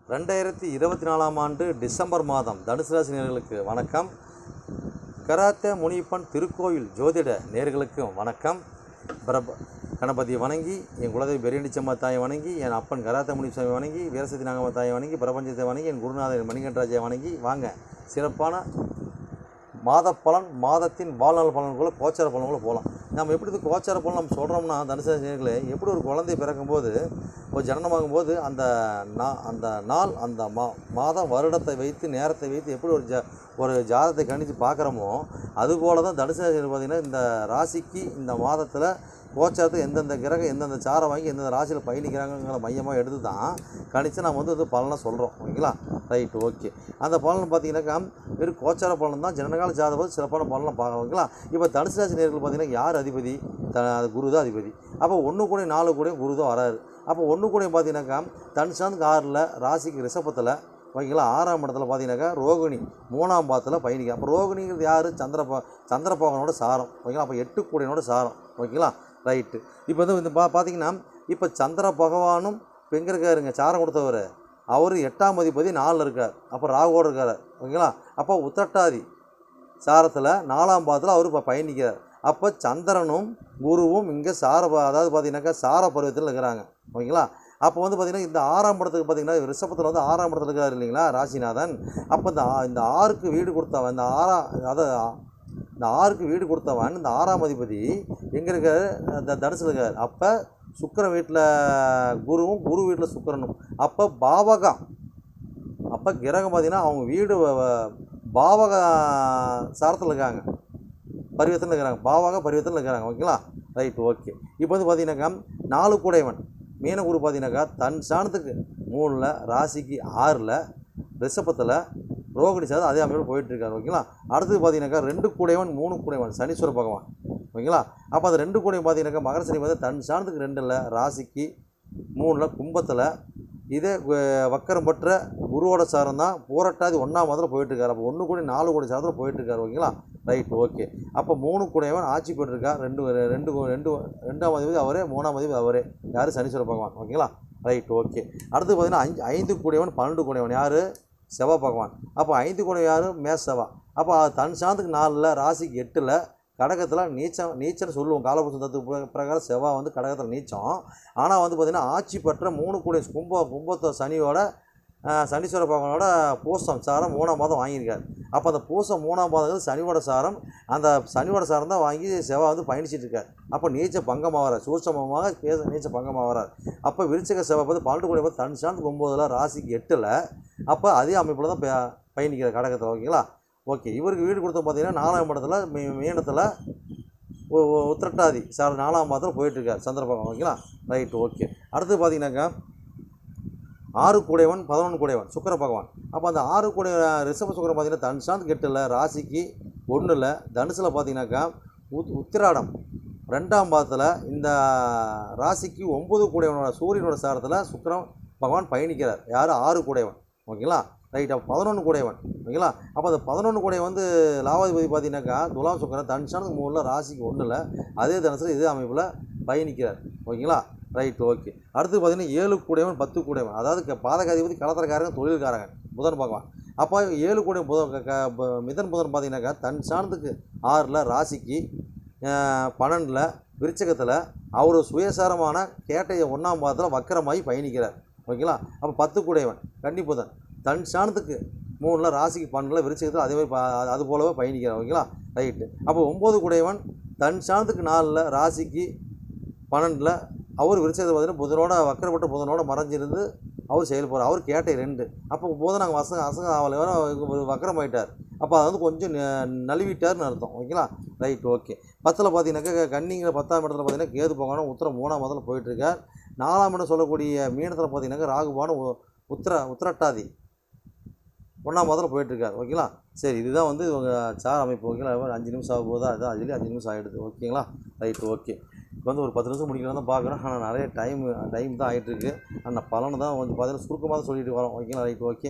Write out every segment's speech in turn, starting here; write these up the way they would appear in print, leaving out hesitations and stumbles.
2024ஆம் ஆண்டு டிசம்பர் மாதம் தனுசு ராசி நேயர்களுக்கு வணக்கம். கராத்தே முனியப்பன் திருக்கோயில் ஜோதிட நேயர்களுக்கு வணக்கம். கணபதியை வணங்கி, என் குலதெய்வ பெரியணிச்சம்மா தாயை வணங்கி, என் அப்பன் கராத்தே முனிசாமி வணங்கி, வீரசக்தி நாகம்மா தாயை வணங்கி, பிரபஞ்சத்தை வணங்கி, என் குருநாதன் மணிகண்டராஜை வணங்கி வாங்க சிறப்பான மாத பலன், மாதத்தின் வாழ்நாள் பலன்களை கோச்சார பலன்களை போகலாம். நம்ம எப்படி இது கோச்சார பலன் நம்ம சொல்கிறோம்னா, தனுசு ராசிகளே, எப்படி ஒரு குழந்தை பிறக்கும்போது, ஒரு ஜனனமாகும்போது அந்த நாள், அந்த மாதம், வருடத்தை வைத்து, நேரத்தை வைத்து எப்படி ஒரு ஜாதகத்தை கணித்து பார்க்குறோமோ, அதுபோல் தான் தனுசு ராசிகள் பார்த்திங்கன்னா இந்த ராசிக்கு இந்த மாதத்தில் கோச்சாரத்தை எந்தெந்த கிரகம் எந்தெந்த சாரம் வாங்கி எந்தெந்த ராசியில் பயணிக்கிறாங்கிற மையமாக எடுத்து தான் கணித்து நம்ம வந்து பலனை சொல்கிறோம். ஓகேங்களா? Right, okay. அந்த பலன் பார்த்திங்கனாக்கா வெறும் கோச்சார பலன் தான். ஜனனகால ஜாதகம் சிறப்பான பலனை பார்க்கலாம். ஓகேங்களா? இப்போ தனுசு ராசி நேயர்கள் பார்த்திங்கன்னா யார் அதிபதி? குரு தான் அதிபதி. அப்போ 1 கூட 4 கூட குரு தான் வராரு. அப்போ 1 கூட பார்த்திங்கனாக்கா தனுசாந்துக்கு 6ல், ராசிக்கு ரிஷபத்தில், ஓகேங்களா, 6ஆம் இடத்துல பார்த்தீங்கன்னாக்கா ரோகிணி 3ஆம் பாதத்தில் பயணிக்கும். அப்போ ரோகிணிங்கிறது யார்? சந்திரபகவானோட சாரம். ஓகேங்களா? அப்போ 8 கூடையனோட சாரம். ஓகேங்களா? ரைட்டு. இப்போ வந்து இந்த பார்த்தீங்கன்னா இப்போ சந்திர பகவானும் இப்போ எங்கே இருக்காருங்க? சாரம் கொடுத்தவர் அவர் 8ஆம் அதிபதி 4ல் இருக்கார். அப்போ ராகுவோடு இருக்கார். ஓகேங்களா? அப்போ உத்திரட்டாதி சாரத்தில் 4ஆம் பாதத்தில் அவர் இப்போ பயணிக்கிறார். அப்போ சந்திரனும் குருவும் இங்கே அதாவது பார்த்தீங்கன்னாக்கா சார பருவத்தில் இருக்கிறாங்க. ஓகேங்களா? அப்போ வந்து பார்த்திங்கன்னா இந்த 6ஆம் இடத்துக்கு பார்த்திங்கன்னா ரிஷபத்தில் வந்து 6ஆம் இடத்துல இருக்கார் இல்லைங்களா ராசிநாதன். அப்போ இந்த 6க்கு வீடு கொடுத்தவன், இந்த 6க்கு வீடு கொடுத்தவன் இந்த 6ஆம் அதிபதி எங்கே இருக்கார்? இந்த தனுசில் இருக்கார். அப்போ சுக்கிரன் வீட்டில் குருவும், குரு வீட்டில் சுக்கிரனும். அப்போ பாவகம், அப்போ கிரகம் பார்த்திங்கன்னா அவங்க வீடு பாவக சாரத்தில் இருக்காங்க, பரிவர்த்தனை இருக்கிறாங்க, பாவக பரிவர்த்தனை இருக்கிறாங்க. ஓகேங்களா? Right, okay. இப்போ வந்து பார்த்தீங்கன்னாக்கா 4 கூடையவன் மீனகுரு பார்த்தீங்கன்னாக்கா தன் சாணத்துக்கு 3ல், ராசிக்கு 6ல், ரிஷபத்தில் ரோகிணி சாதம் அதே அமைப்பில் போயிட்டுருக்காரு. ஓகேங்களா? அடுத்தது பார்த்தீங்கன்னாக்கா 2 கூடையவன் 3 கூடையவன் சனீஸ்வர பகவான். ஓகேங்களா? அப்போ அந்த 2 கூடையும் பார்த்தீங்கன்னாக்கா மகர சனி வந்து தன் சாணத்துக்கு 2ல், ராசிக்கு 3ல், கும்பத்தில். இதே வக்கரம் பற்ற குருவோட சாரம் தான் பூரட்டாதி 1ஆம் மாதத்தில் போயிட்டுருக்காரு. அப்போ 1 கூட 4 கூட சாரத்தில் போயிட்டுருக்காரு. ஓகேங்களா? Right, okay. அப்போ 3 கூடையவன் ஆட்சி பெற்றிருக்கார். 2ஆம் அதிபதி அவரே, 3ஆம் அதிபதி அவரே. யார்? சனீஸ்வர பகவான். ஓகேங்களா? Right, okay. அடுத்து பார்த்தீங்கன்னா 5 கூடையவன் 12 கூடையவன் யார்? செவ்வாய் பகவான். அப்போ 5 கூடையவன் யார்? மேஷ செவ்வாய். அப்போ தன் சாந்தத்துக்கு 4ல், ராசிக்கு 8ல், கடகத்தில் நீச்சம்னு சொல்லுவோம். காலபுருஷ தத்துவ பிரகாரம் செவ்வாய் வந்து கடகத்தில் நீச்சம். ஆனால் வந்து பார்த்திங்கன்னா ஆட்சி பெற்ற 3 கூடிய கும்பத்தை சனியோட சனீஸ்வர பகவானோட பூசம் சாரம் 3ஆம் மாதம் வாங்கியிருக்காரு. அப்போ அந்த பூசம் 3ஆம் மாதம் சனியோட சாரம், அந்த சனியோட சாரம் தான் வாங்கி செவ்வாய் வந்து பயணிச்சிட்டு இருக்கார். அப்போ நீச்ச பங்கமாக வரார், சூட்சமமாக நீச்ச பங்கமாக வரார். அப்போ விருச்சிக செவ்வாய் பார்த்து 12 கூடிய பார்த்து தன் சாந்தத்துக்கு 9ல், ராசிக்கு 8ல். அப்போ அதே அமைப்பில் தான் பயணிக்கிறார் கடகத்தில். ஓகேங்களா? ஓகே. இவருக்கு வீடு கொடுத்த பார்த்தீங்கன்னா 4ஆம் இடத்துல மீனத்தில் உத்திரட்டாதி சார் 4ஆம் மாதத்தில் போயிட்டுருக்கார் சந்திர பகவான். ஓகேங்களா? Right, okay. அடுத்து பார்த்தீங்கன்னாக்கா 6 கூடையவன் 11 கூடையவன் சுக்கிர பகவான். அப்போ அந்த 6 கூடைய ரிஷப சுக்கிரன் பார்த்தீங்கன்னா தன் சாந்துக்கு 8ல், ராசிக்கு 1ல், தனுசில் பார்த்தீங்கன்னாக்கா உத்திராடம் 2ஆம் பாதத்தில் இந்த ராசிக்கு 9 கூடையவனோட சூரியனோட சாரத்தில் சுக்கிரன் பகவான் பயணிக்கிறார். யார்? 6 கூடையவன். ஓகேங்களா? ரைட். அப்போ 11 கூடையவன். ஓகேங்களா? அப்போ அந்த 11 கூடையன் வந்து லாவாதிபதி பார்த்தீங்கன்னாக்கா துலாம் சுக்கிரன் தன் சாந்துக்கு 3ல், ராசிக்கு 1ல், அதே தனுசில் இதே அமைப்பில் பயணிக்கிறார். ஓகேங்களா? Right, okay. அடுத்து பார்த்தீங்கன்னா 7 கூடையவன் 10 கூடையவன், அதாவது பாதகாதிபதி களத்திரக்காரங்க, தொழில்காரங்க புதன் பகவான். அப்போ 7 கூடையன் மிதன் புதன் பார்த்தீங்கன்னாக்கா தன் சாணத்துக்கு 6ல், ராசிக்கு 12ல், விருச்சகத்தில் அவர் சுயசாரமான கேட்டைய 1ஆம் பாதத்தில் வக்கரமாகி பயணிக்கிறார். ஓகேங்களா? அப்போ 10 கூடையவன் கன்னி புதன் தன் சாணத்துக்கு 3ல், ராசிக்கு 12ல், விருச்சகத்தில் அதே மாதிரி அது போலவே பயணிக்கிறார். ஓகேங்களா? ரைட்டு. அப்போ 9 கூடையவன் தன் சாணத்துக்கு 4ல், ராசிக்கு 12ல், அவர் விருச்சகத்தை பார்த்தீங்கன்னா புதனோட வக்கரப்பட்ட புதனோட மறைஞ்சிருந்து அவர் செயல்படுறார். அவர் கேட்டை 2. அப்போ புதன் நாங்கள் அசங்க ஆகலை, வக்கரம் ஆகிட்டார். அப்போ அது வந்து கொஞ்சம் நழுவிட்டார்னு அர்த்தம். ஓகேங்களா? Right, okay. 10ல் பார்த்தீங்கன்னாக்கா கன்னிங்கிற 10ஆம் இடத்துல பார்த்தீங்கன்னா கேது பகவானும் உத்திரம் 3ஆம் மாதத்தில் போயிட்டுருக்கார். 4ஆம் இடம் சொல்லக்கூடிய மீனத்தில் பார்த்தீங்கன்னாக்கா ராகுபானும் உத்திரட்டாதி 1ஆம் மாதத்தில் போயிட்டுருக்கார். ஓகேங்களா? சரி, இதுதான் வந்து இவங்க சார் அமைப்பு. ஓகேங்களா? 5 நிமிஷம் ஆக போதா? அதுதான் அதுலேயே 5 நிமிஷம் ஆகிடுது. ஓகேங்களா? Right, okay. இப்போ வந்து ஒரு 10 நிமிஷம் முடிக்கலாம் தான் பார்க்குறேன். ஆனால் நிறைய டைம் தான் ஆகிட்டுருக்கு. ஆனால் பலனை தான் கொஞ்சம் பார்த்தீங்கன்னா சுருக்கமாக தான் சொல்லிட்டு வரோம். ஓகேங்களா? Right, okay.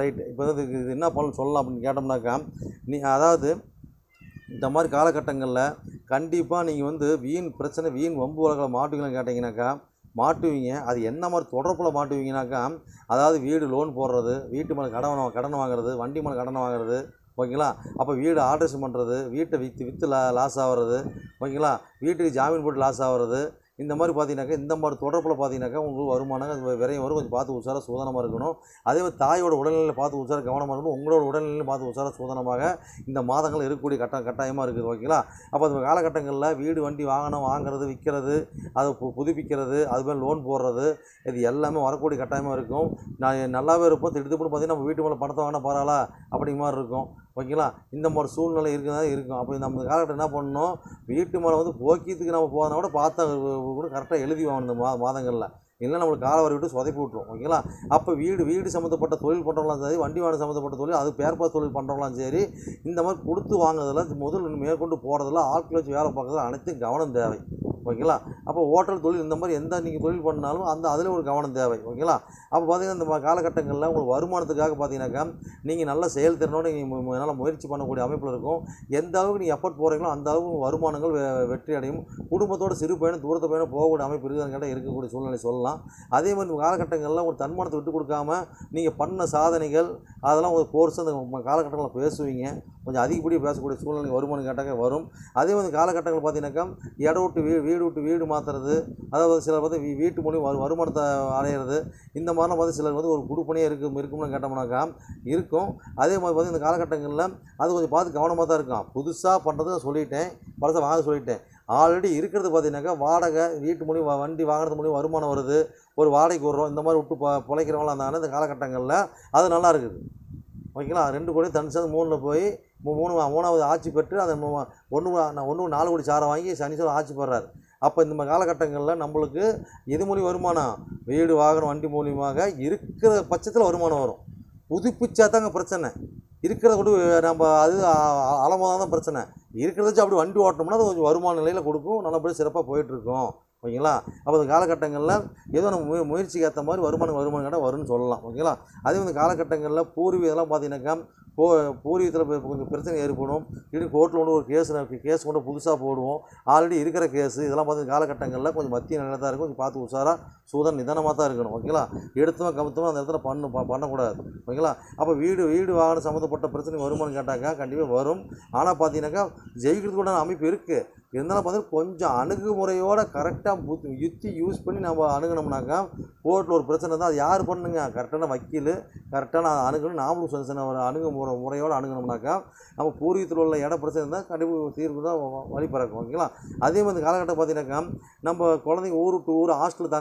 ரைட்டு. இப்போ வந்து இது என்ன பலன் சொல்லலாம் அப்படின்னு கேட்டோம்னாக்கா, அதாவது இந்த மாதிரி காலகட்டங்களில் கண்டிப்பாக நீங்கள் வந்து வீண் பிரச்சனை, வீண் வம்பு வழக்கில் மாட்டுவீங்களான்னு கேட்டிங்கனாக்கா, மாட்டுவீங்க. அது என்ன மாதிரி தொடர்பில் மாட்டுவீங்கனாக்கா, அதாவது வீடு லோன் போடுறது, வீட்டு மேலே கடன் வாங்குறது, வண்டி மேலே கடன் வாங்குறது, ஓகேங்களா. அப்போ வீடு ஆல்ட்ரேஷன் பண்ணுறது, வீட்டை விற்று லாஸ் ஆகிறது, ஓகேங்களா. வீட்டுக்கு ஜாமீன் போட்டு லாஸ் ஆகிறது, இந்த மாதிரி பார்த்தீங்கன்னாக்கா, இந்த மாதிரி தொடர்பில் பார்த்தீங்கன்னாக்கா உங்களுக்கு வருமானம் விரையும் வரும். கொஞ்சம் பார்த்து உஷாராக சூதனமாக இருக்கணும். அதே மாதிரி தாயோட உடல்நிலையில் பார்த்து உஷாராக கவனமாக இருக்கணும். உங்களோட உடல்நிலையும் பார்த்து உஷாராக சூதனமாக இந்த மாதங்கள் இருக்கக்கூடிய கட்டாயமாக இருக்குது, ஓகேங்களா. அப்போ அந்த காலகட்டங்களில் வீடு வண்டி வாங்குறது, விற்கிறது, அதை புதுப்பிக்கிறது, அதுமாதிரி லோன் போடுறது, இது எல்லாமே வரக்கூடிய கட்டாயமாக இருக்கும். நான் நல்லாவே இருப்போம். திடீர்னு பார்த்தீங்கன்னா நம்ம வீட்டு மேலே பணத்தை வாங்கினா பரவாயில்ல அப்படிங்கிற மாதிரி இருக்கும், ஓகேங்களா. இந்த மாதிரி சூழ்நிலை இருக்கும். அப்போ நம்ம காலகட்டம் என்ன பண்ணணும், வீட்டு மேலே வந்து போக்கியத்துக்கு நம்ம போகிறத கூட பார்த்தா கூட கரெக்டாக எழுதி வாங்கணும் இந்த மாதங்களில். இல்லைன்னா நம்மளுக்கு காலை வரை விட்டு சொதப்பி விட்ருவோம், ஓகேங்களா. அப்போ வீடு சம்மந்தப்பட்ட தொழில் பண்ணுறவங்களாம் சரி, வண்டி வாகனம் சம்மந்தப்பட்ட தொழில், அது பேர்பாஸ் தொழில் பண்ணுறவங்களாம் சரி, இந்த மாதிரி கொடுத்து வாங்குறதுல முதல் மேற்கொண்டு போகிறதுல ஆட்கள் வச்சு வேலை பார்க்குறதுல அனைத்தும் கவனம் தேவை, ஓகேங்களா. அப்போ ஹோட்டல் தொழில் இந்த மாதிரி எந்த நீங்கள் தொழில் பண்ணாலும் அதில் ஒரு கவனம் தேவை, ஓகேங்களா. அப்போ பார்த்தீங்கன்னா இந்த காலகட்டங்களில் உங்களுக்கு வருமானத்துக்காக பார்த்தீங்கன்னாக்கா நீங்கள் நல்ல செயல்திறனோடு நீங்கள் நல்லா முயற்சி பண்ணக்கூடிய அமைப்பில் இருக்கும். எந்த அளவுக்கு நீங்கள் எஃபர்ட் போகிறீங்களோ அந்த அளவுக்கு வருமானங்கள் வெற்றி அடையும். குடும்பத்தோட சிறு பயணம் தூரத்தை பயணம் போகக்கூடிய அமைப்பு இருக்குதுன்னு கேட்டால் இருக்கக்கூடிய சூழ்நிலை சொல்லலாம். அதே மாதிரி காலகட்டங்களில் ஒரு தன்மானத்தை விட்டு கொடுக்காம நீங்கள் பண்ண சாதனைகள் அதெல்லாம் ஒரு கோர்ஸ் அந்த காலகட்டங்களில் பேசுவீங்க. கொஞ்சம் அதிகப்படியாக பேசக்கூடிய சூழ்நிலை வருமானம் கேட்டாக்க வரும். அதே மாதிரி காலகட்டங்கள் பார்த்தீங்கன்னாக்கா இடம் விட்டு வீடு விட்டு வீடு மாற்றுறது, அதாவது சிலர் வந்து வீட்டு மூலியம் வருமானத்தை அடையிறது, இந்த மாதிரிலாம் பார்த்து சிலர் வந்து ஒரு குடுப்பனையே இருக்கும்னு கேட்டோம்னாக்கா இருக்கும். அதே மாதிரி பார்த்து இந்த காலகட்டங்களில் அது கொஞ்சம் பார்த்து கவனமாக தான் இருக்கும். புதுசாக பண்ணுறது சொல்லிட்டேன், பழசை வாங்க சொல்லிட்டேன். ஆல்ரெடி இருக்கிறது பார்த்தீங்கன்னாக்கா வாடகை, வீட்டு மூலியம் வண்டி வாங்குறது மூலியம் வருமானம் வருது, ஒரு வாடகைக்கு விட்றோம், இந்த மாதிரி விட்டு பிழைக்கிறவங்களாம் இருந்தாங்கன்னா இந்த காலகட்டங்களில் அது நல்லா இருக்குது, ஓகேங்களா. 2 கோடி தனிச்சு 3ல் போய் 3வது ஆட்சி பெற்று அதை 1 4 கோடி சாரை வாங்கி சனீஸ்வரன் ஆட்சி பெறாரு. அப்போ இந்த காலகட்டங்களில் நம்மளுக்கு எது மூலியம் வருமானம், வீடு வாகனம் வண்டி மூலியமாக இருக்கிற பட்சத்தில் வருமானம் வரும். புதுப்பிச்சா தாங்க பிரச்சனை. இருக்கிறத கூட நம்ம அது அளமாக தான் பிரச்சனை. இருக்கிறத வச்சு அப்படி வண்டி ஓட்டணும்னா அது கொஞ்சம் வருமான நிலையில் கொடுக்கும், நல்லபடியாக சிறப்பாக போயிட்டுருக்கோம், ஓகேங்களா. அப்போ அந்த காலகட்டங்களில் ஏதோ நம்ம முயற்சிக்கு ஏற்ற மாதிரி வருமானம் கேட்டால் வரும்னு சொல்லலாம், ஓகேங்களா. அதே வந்து காலகட்டங்களில் பூர்வீகம்லாம் பார்த்தீங்கன்னாக்கா பூர்வீகத்தில் கொஞ்சம் பிரச்சனை ஏற்படும். திடீர்னு கோர்ட்டில் கொண்டு ஒரு கேஸ் கொண்டு புதுசாக போடுவோம். ஆல்ரெடி இருக்கிற கேஸு இதெல்லாம் பார்த்து காலகட்டங்களில் கொஞ்சம் மத்திய நிலை தான் இருக்கும். கொஞ்சம் பார்த்து உஷாராக நிதானமாக தான் இருக்கணும், ஓகேங்களா. எடுத்துமா கமுத்துமா அந்த இடத்துல பண்ணக்கூடாது, ஓகேங்களா. அப்போ வீடு வாகனம் சம்மந்தப்பட்ட பிரச்சனை வருமானு கேட்டாக்கா கண்டிப்பாக வரும். ஆனால் பார்த்தீங்கன்னாக்கா ஜெயிக்கிறதுக்கு அமைப்பு இருக்குது. இருந்தாலும் பார்த்தீங்கன்னா கொஞ்சம் அணுகுமுறையோடு கரெக்டாக யூஸ் பண்ணி நம்ம அணுகணும்னாக்கா கோர்ட்டில் ஒரு பிரச்சனை தான், அது யார் பண்ணுங்க, கரெக்டான வக்கீல் கரெக்டான அணுகணும். நாமளும் சின்ன ஒரு முறையோடு அணுகணும்னாக்கா நம்ம பூர்வீகத்தில் உள்ள இட பிரச்சனை இருந்தால் கண்டிப்பாக தீர்வு தான் வழி பிறக்கும், ஓகேங்களா. அதே மாதிரி காலகட்டம் பார்த்தீங்கன்னாக்கா நம்ம குழந்தைங்க ஊர் விட்டு ஊர் ஹாஸ்டல்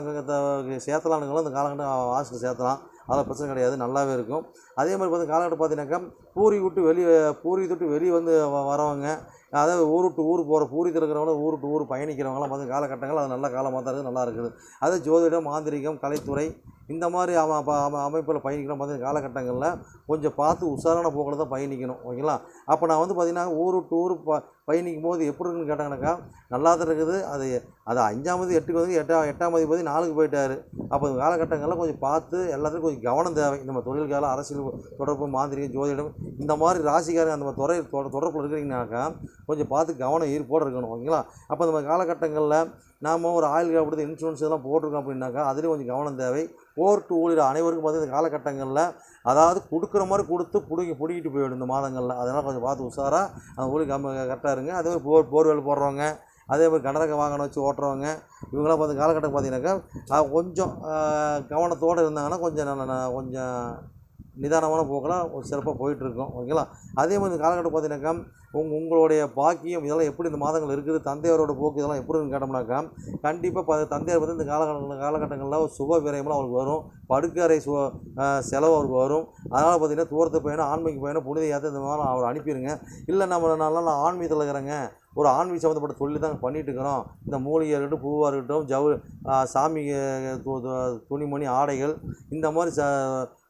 சேர்த்தலானுங்களும் அந்த காலகட்டம் ஹாஸ்டல் சேர்த்தலாம், அதெல்லாம் பிரச்சனை கிடையாது, நல்லாவே இருக்கும். அதே மாதிரி பார்த்து காலகட்டம் பார்த்தீங்கன்னாக்கா பூர்வீகத்தை விட்டு வெளியே வந்து வரவங்க, அதாவது ஊர் விட்டு ஊர் போகிற பூர்வீகத்தில் இருக்கிறவங்க ஊர் விட்டு ஊர் பயணிக்கிறவங்களாம் பார்த்து காலகட்டங்கள் அது நல்ல காலமாக தான் இருக்குது, நல்லா இருக்குது. அது ஜோதிடம், மாந்திரிகம், கலைத்துறை இந்த மாதிரி அமைப்பில் பயணிக்கணும். பார்த்து காலகட்டங்களில் கொஞ்சம் பார்த்து உஷாரான போக்கில் தான் பயணிக்கணும், ஓகேங்களா. அப்போ நான் வந்து பார்த்திங்கன்னா ஊர் விட்டு ஊர் பயணிக்கும் போது எப்படி இருக்குன்னு கேட்டாங்கன்னாக்கா நல்லா தான் இருக்குது. அது 5ஆம் தேதி 8க்கு வந்து 8ஆம் தேதி 4க்கு போயிட்டார். அப்போ இந்த காலகட்டங்களில் கொஞ்சம் பார்த்து எல்லாத்துக்கும் கொஞ்சம் கவனம் தேவை. நம்ம தொழில்கால அரசியல் தொடர்பு, மாந்திரிகம், ஜோதிடம் இந்த மாதிரி ராசிக்காரங்க அந்த தொடர்பில் இருக்கிறீங்கனாக்கா கொஞ்சம் பார்த்து கவனம் ஈர்ப்போடு இருக்கணும், ஓகேங்களா. அப்போ இந்த மாதிரி காலகட்டங்களில் நாம் ஒரு ஆயில் காப்பீடு, இன்சூரன்ஸ் இதெல்லாம் போட்டிருக்கோம் அப்படின்னாக்கா அதுலேயும் கொஞ்சம் கவனம் தேவை. கோர்ட்டு ஊழியர் அனைவருக்கும் பார்த்து இந்த காலகட்டங்களில் அதாவது கொடுக்குற மாதிரி கொடுத்து பிடிக்கிட்டு போயிடும் இந்த மாதங்களில். அதனால் கொஞ்சம் பார்த்து உஷாராக அந்த ஊழியர் கரெக்டாக இருங்க. அதே மாதிரி போர்வெல் போடுறவங்க, அதே மாதிரி கனரக வாகனம் வச்சு ஓட்டுறவங்க இவங்களாம் பார்த்து காலகட்டம் பார்த்தீங்கன்னாக்கா கொஞ்சம் கவனத்தோடு இருந்தாங்கன்னா கொஞ்சம் நிதானமான போக்கெல்லாம் ஒரு சிறப்பாக போயிட்டுருக்கோம், ஓகேங்களா. அதே மாதிரி இந்த காலகட்டம் பார்த்தீங்கன்னாக்கா உங்களுடைய பாக்கியம் இதெல்லாம் எப்படி இந்த மாதங்கள் இருக்குது, தந்தையாரோட போக்கு இதெல்லாம் எப்படின்னு கேட்டோம்னாக்கா கண்டிப்பாக தந்தையார் வந்து இந்த காலகட்டங்களில் சுப விரயமெல்லாம் அவருக்கு வரும், படுக்கறை செலவு அவருக்கு வரும். அதனால் பார்த்திங்கன்னா தூரத்து பயணம், ஆன்மீக பயணம், புனித யாத்திரை இந்த மாதிரி அவர் அனுப்பிடுங்க. இல்லை நம்ம நல்லா ஆன்மீகத்தில் இருக்கிறேங்க, ஒரு ஆன்மீக சம்மந்தப்பட்ட தொழில் தான் பண்ணிகிட்டு இருக்கிறோம், இந்த மூலிகை இருக்கட்டும், பூவாக இருக்கட்டும், சாமி துணிமணி ஆடைகள் இந்த மாதிரி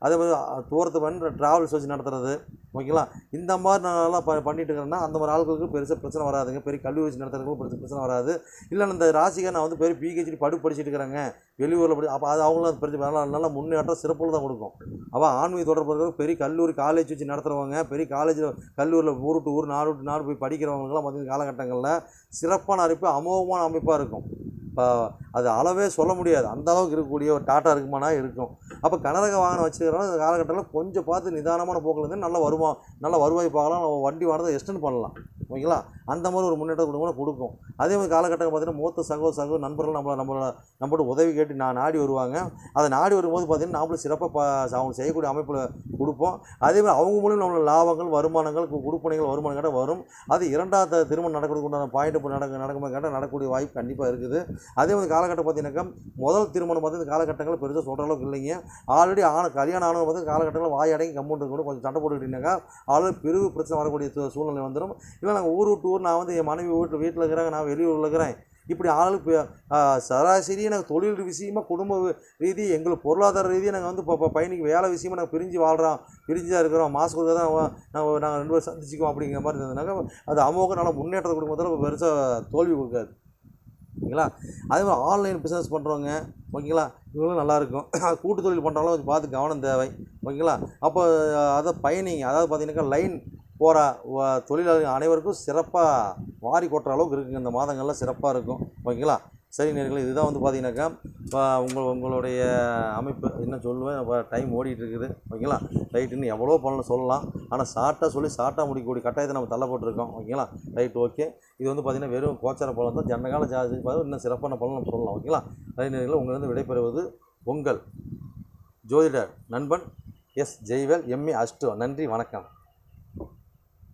அதே மாதிரி தூரத்து பண்ணி ட்ராவல்ஸ் வச்சு நடத்துறது, ஓகேங்களா. இந்த மாதிரி நல்லா பண்ணிட்டு இருக்கிறேன்னா அந்த மாதிரி ஆட்களுக்கு பெருசாக பிரச்சனை வராதுங்க. பெரிய கல்லூரி வச்சு நடத்துறதுக்கும் பிரச்சனை வராது. இல்லை இந்த ராசிக்கார் நான் வந்து பெரிய பிஹெச்டி படிச்சுட்டு இருக்கிறேங்க, வெளியூரில் அப்போ அது அவங்களும் பிரச்சனை நல்லா முன்னேற்றம் சிறப்பில் தான் கொடுக்கும். அப்போ ஆன்மீக தொடர்பு இருக்கிற பெரிய கல்லூரி காலேஜ் வச்சு நடத்துகிறவங்க, பெரிய காலேஜில் கல்லூரியில் ஊர் டு ஊர் நாடு போய் படிக்கிறவங்களுக்குலாம் பார்த்திங்கன்னா காலகட்டங்களில் சிறப்பான அறிப்பு அமோகமான அமைப்பாக இருக்கும். இப்போ அது அளவே சொல்ல முடியாது, அந்த அளவுக்கு இருக்கக்கூடிய ஒரு டாட்டா இருக்குமானா இருக்கும். அப்போ கனரக வாகனம் வச்சுக்கிறோம் இந்த காலகட்டத்தில் கொஞ்சம் பார்த்து நிதானமான போக்கில் இருந்து நல்ல வருவாய் பார்க்கலாம், நம்ம வண்டி வாகனத்தை எக்ஸ்டெண்ட் பண்ணலாம். ஓகேங்களா? அந்த மாதிரி ஒரு முன்னேற்ற கொடுக்கும். அதே மாதிரி காலகட்டங்கள் பார்த்தீங்கன்னா மூத்த சகோ நண்பர்கள் நம்மளோட உதவி கேட்டு நாடி வருவாங்க. அதை நாடி வரும்போது பார்த்தீங்கன்னா நாமளும் சிறப்பாக அவங்க செய்யக்கூடிய அமைப்பில் கொடுப்போம். அதே மாதிரி அவங்க மூலியம் நம்மளோட லாபங்கள் வருமானங்கள் கொடுப்பனைகள் வருமானம் கேட்டால் வரும். அது இரண்டாவது திருமணம் நடக்கிறதுக்கு உண்டான பாயிண்ட் இப்போ நடக்கும்போது கேட்டால் நடக்கக்கூடிய வாய்ப்பு கண்டிப்பாக இருக்குது. அதே மாதிரி காலகட்டம் பார்த்தீங்கன்னாக்கா முதல் திருமணம் பார்த்து இந்த காலகட்டங்கள் பெருசாக சொல்கிற அளவுக்கு இல்லைங்க. ஆல்ரெடி கல்யாணம் ஆனவங்க பார்த்து காலகட்டங்கள் வாய் அடங்கி கம்முன்னு கூட கொஞ்சம் சண்டை போட்டுக்கிட்டீங்கன்னாக்கா ஆல்ரெடி பிரிவு பிரச்சனை வரக்கூடிய சூழ்நிலை வந்துடும். இல்லை நாங்கள் ஊர் விட்டு ஊர், நான் வந்து என் மனைவி வீட்டில் இருக்கிறாங்க, நான் வெளியூரில் இருக்கிறேன், இப்படி ஆளுக்கு சராசரி நாங்கள் தொழில் விஷயமாக குடும்ப ரீதி எங்களுக்கு பொருளாதார ரீதியாக நாங்கள் வந்து இப்போ பையனுக்கு வேலை விஷயமாக நாங்கள் பிரிஞ்சு தான் இருக்கிறோம், மாதத்துக்கு தான் நாங்கள் 2 பேரும் சந்திச்சிக்குவோம் அப்படிங்கிற மாதிரி இருந்ததுனாக்கா அது அமோக நல்ல முன்னேற்றத்தை கொடுக்கும்போது பெருசாக தோல்வி கொடுக்காது. ஓகேங்களா? அதே மாதிரி ஆன்லைன் பிஸ்னஸ் பண்ணுறவங்க, ஓகேங்களா, இவங்களும் நல்லாயிருக்கும். கூட்டு தொழில் பண்ணுறவங்களும் கொஞ்சம் பார்த்து கவனம் தேவை. ஓகேங்களா? அப்போ அதை பயணிங்க, அதாவது பார்த்தீங்கன்னாக்கா லைன் போகிற தொழிலாளர்கள் அனைவருக்கும் சிறப்பாக வாரி கொட்டுற அளவுக்கு இருக்குங்க. இந்த மாதங்கள்லாம் சிறப்பாக இருக்கும். ஓகேங்களா? சரி நேயர்களே, இதுதான் வந்து பார்த்தீங்கன்னாக்கா உங்களுடைய அமைப்பு என்ன சொல்லுவேன். டைம் ஓடிட்டு இருக்குது. ஓகேங்களா? ரைட், இன்னும் எவ்வளோ பண்ணணும் சொல்லலாம், ஆனால் ஷார்ட்டாக முடிக்கக்கூடிய கட்டாயத்தை நம்ம தள்ளப்பட்டிருக்கோம். ஓகேங்களா? Right, okay. இது வந்து பார்த்தீங்கன்னா வெறும் கோச்சார பலன் தான். ஜன்னகால ஜாதி பார்த்து இன்னும் சிறப்பான பலன் நம்ம சொல்லலாம். ஓகேங்களா? ரைட் நேயர்களே, உங்களிடம் விடைபெறுவது உங்கள் ஜோதிடர் நண்பன் எஸ். Jaivel, MA astro. நன்றி, வணக்கம்.